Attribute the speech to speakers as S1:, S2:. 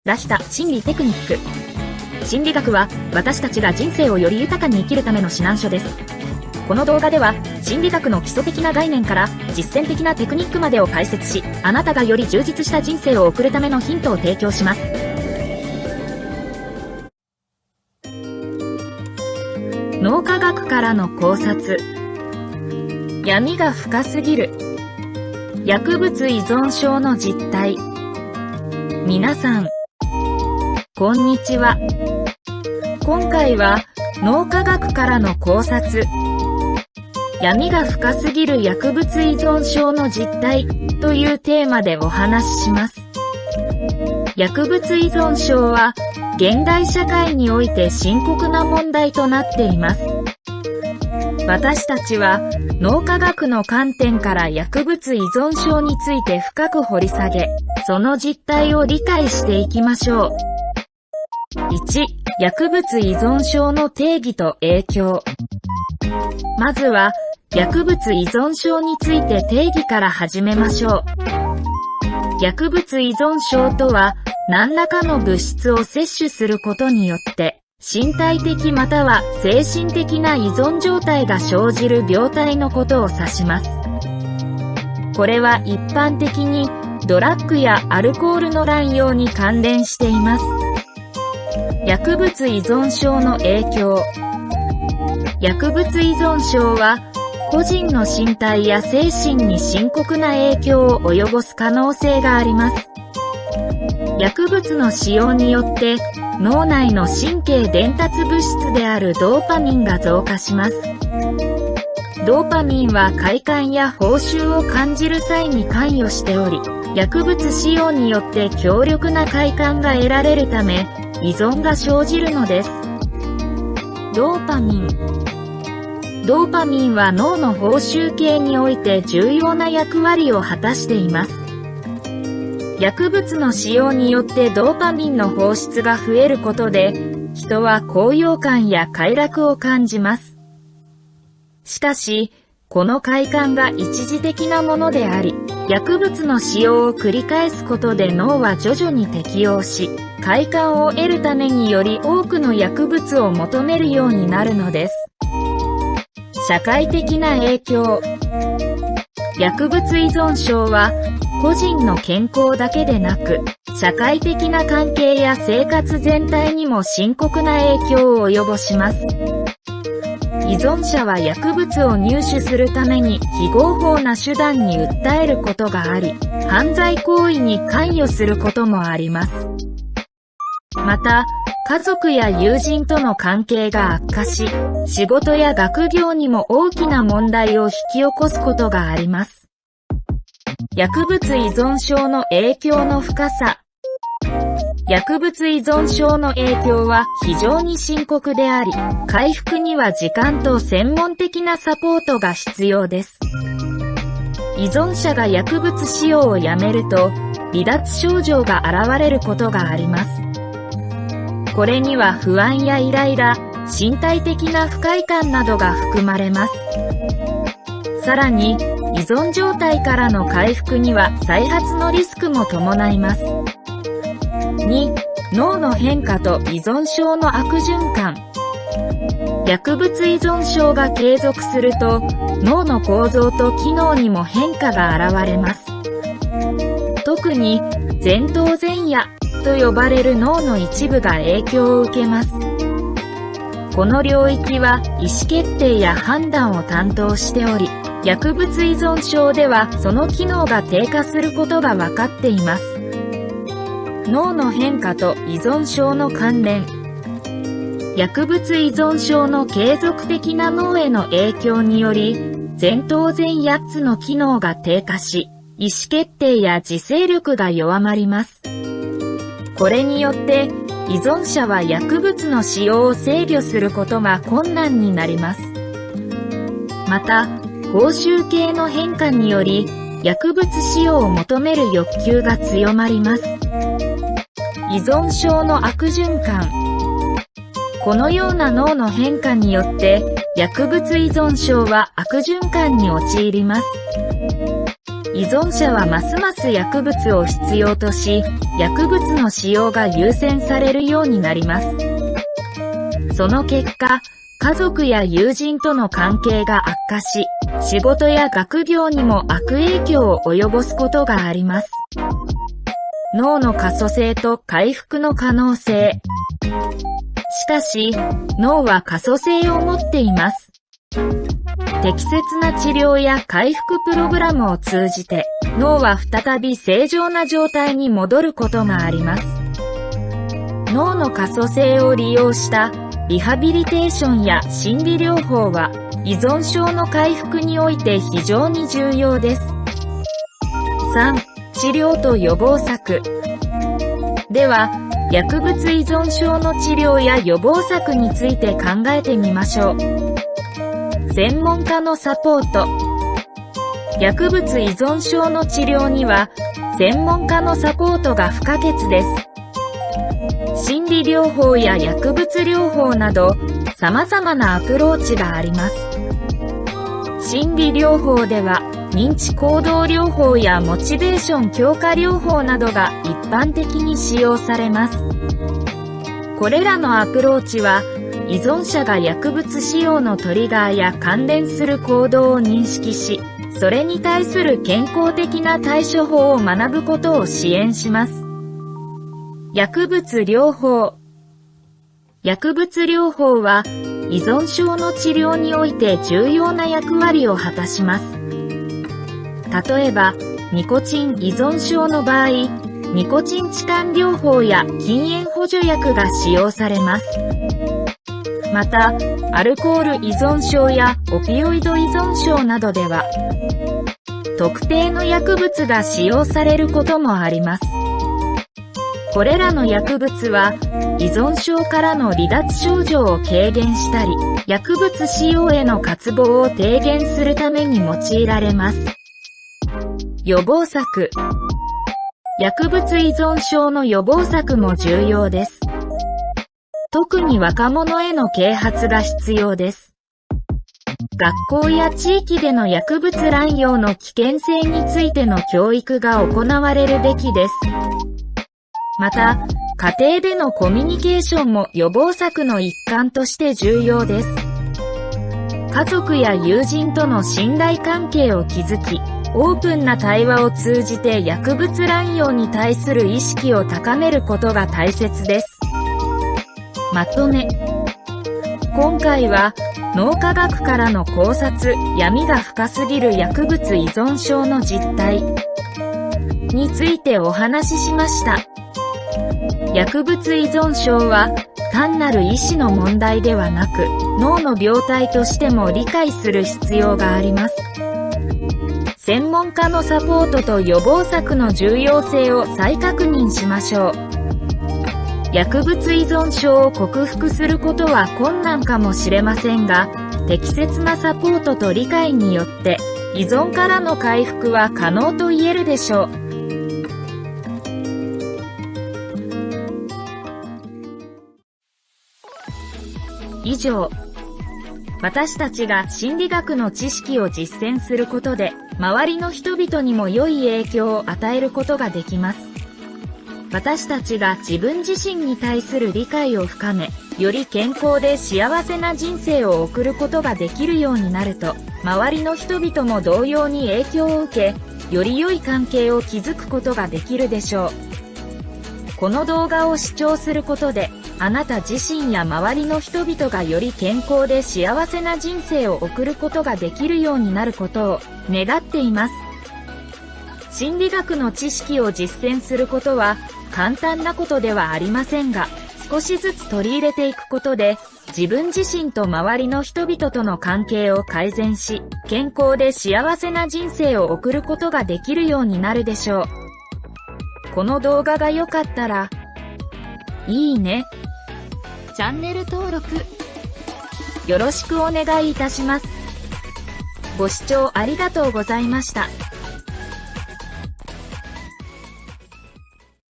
S1: 出した心理テクニック。心理学は私たちが人生をより豊かに生きるための指南書です。この動画では心理学の基礎的な概念から実践的なテクニックまでを解説し、あなたがより充実した人生を送るためのヒントを提供します。脳科学からの考察。闇が深すぎる。薬物依存症の実態。皆さん、こんにちは。今回は脳科学からの考察。闇が深すぎる薬物依存症の実態というテーマでお話しします。薬物依存症は現代社会において深刻な問題となっています。私たちは脳科学の観点から薬物依存症について深く掘り下げ、その実態を理解していきましょう。1、薬物依存症の定義と影響。まずは薬物依存症について定義から始めましょう。薬物依存症とは、何らかの物質を摂取することによって、身体的または精神的な依存状態が生じる病態のことを指します。これは一般的にドラッグやアルコールの乱用に関連しています。薬物依存症の影響。薬物依存症は、個人の身体や精神に深刻な影響を及ぼす可能性があります。薬物の使用によって脳内の神経伝達物質であるドーパミンが増加します。ドーパミンは快感や報酬を感じる際に関与しており、薬物使用によって強力な快感が得られるため、依存が生じるのです。ドーパミン。ドーパミンは脳の報酬系において重要な役割を果たしています。薬物の使用によってドーパミンの放出が増えることで、人は高揚感や快楽を感じます。しかし、この快感が一時的なものであり、薬物の使用を繰り返すことで脳は徐々に適応し、快感を得るためにより多くの薬物を求めるようになるのです。社会的な影響。薬物依存症は個人の健康だけでなく、社会的な関係や生活全体にも深刻な影響を及ぼします。依存者は薬物を入手するために非合法な手段に訴えることがあり、犯罪行為に関与することもあります。また、家族や友人との関係が悪化し、仕事や学業にも大きな問題を引き起こすことがあります。薬物依存症の影響の深さ。薬物依存症の影響は非常に深刻であり、回復には時間と専門的なサポートが必要です。依存者が薬物使用をやめると、離脱症状が現れることがあります。これには不安やイライラ、身体的な不快感などが含まれます。さらに、依存状態からの回復には再発のリスクも伴います。2、脳の変化と依存症の悪循環。薬物依存症が継続すると、脳の構造と機能にも変化が現れます。特に、前頭前野と呼ばれる脳の一部が影響を受けます。この領域は意思決定や判断を担当しており、薬物依存症ではその機能が低下することが分かっています。脳の変化と依存症の関連。薬物依存症の継続的な脳への影響により、前頭前野の機能が低下し、意思決定や自制力が弱まります。これによって、依存者は薬物の使用を制御することが困難になります。また、報酬系の変化により、薬物使用を求める欲求が強まります。依存症の悪循環。このような脳の変化によって、薬物依存症は悪循環に陥ります。依依存者はますます薬物を必要とし、薬物の使用が優先されるようになります。その結果、家族や友人との関係が悪化し、仕事や学業にも悪影響を及ぼすことがあります。脳の可塑性と回復の可能性。しかし、脳は可塑性を持っています。適切な治療や回復プログラムを通じて、脳は再び正常な状態に戻ることがあります。脳の可塑性を利用したリハビリテーションや心理療法は、依存症の回復において非常に重要です。3. 治療と予防策。では、薬物依存症の治療や予防策について考えてみましょう。専門家のサポート。薬物依存症の治療には、専門家のサポートが不可欠です。心理療法や薬物療法など、様々なアプローチがあります。心理療法では、認知行動療法やモチベーション強化療法などが一般的に使用されます。これらのアプローチは、依存者が薬物使用のトリガーや関連する行動を認識し、それに対する健康的な対処法を学ぶことを支援します。薬物療法。薬物療法は依存症の治療において重要な役割を果たします。例えば、ニコチン依存症の場合、ニコチン置換療法や禁煙補助薬が使用されます。また、アルコール依存症やオピオイド依存症などでは、特定の薬物が使用されることもあります。これらの薬物は、依存症からの離脱症状を軽減したり、薬物使用への渇望を低減するために用いられます。予防策。薬物依存症の予防策も重要です。特に若者への啓発が必要です。学校や地域での薬物乱用の危険性についての教育が行われるべきです。また、家庭でのコミュニケーションも予防策の一環として重要です。家族や友人との信頼関係を築き、オープンな対話を通じて薬物乱用に対する意識を高めることが大切です。まとめ。今回は、脳科学からの考察、闇が深すぎる薬物依存症の実態についてお話ししました。薬物依存症は、単なる医師の問題ではなく、脳の病態としても理解する必要があります。専門家のサポートと予防策の重要性を再確認しましょう。薬物依存症を克服することは困難かもしれませんが、適切なサポートと理解によって、依存からの回復は可能と言えるでしょう。以上。私たちが心理学の知識を実践することで、周りの人々にも良い影響を与えることができます。私たちが自分自身に対する理解を深め、より健康で幸せな人生を送ることができるようになると、周りの人々も同様に影響を受け、より良い関係を築くことができるでしょう。この動画を視聴することで、あなた自身や周りの人々がより健康で幸せな人生を送ることができるようになることを願っています。心理学の知識を実践することは簡単なことではありませんが、少しずつ取り入れていくことで、自分自身と周りの人々との関係を改善し、健康で幸せな人生を送ることができるようになるでしょう。この動画が良かったら、いいね、チャンネル登録、よろしくお願いいたします。ご視聴ありがとうございました。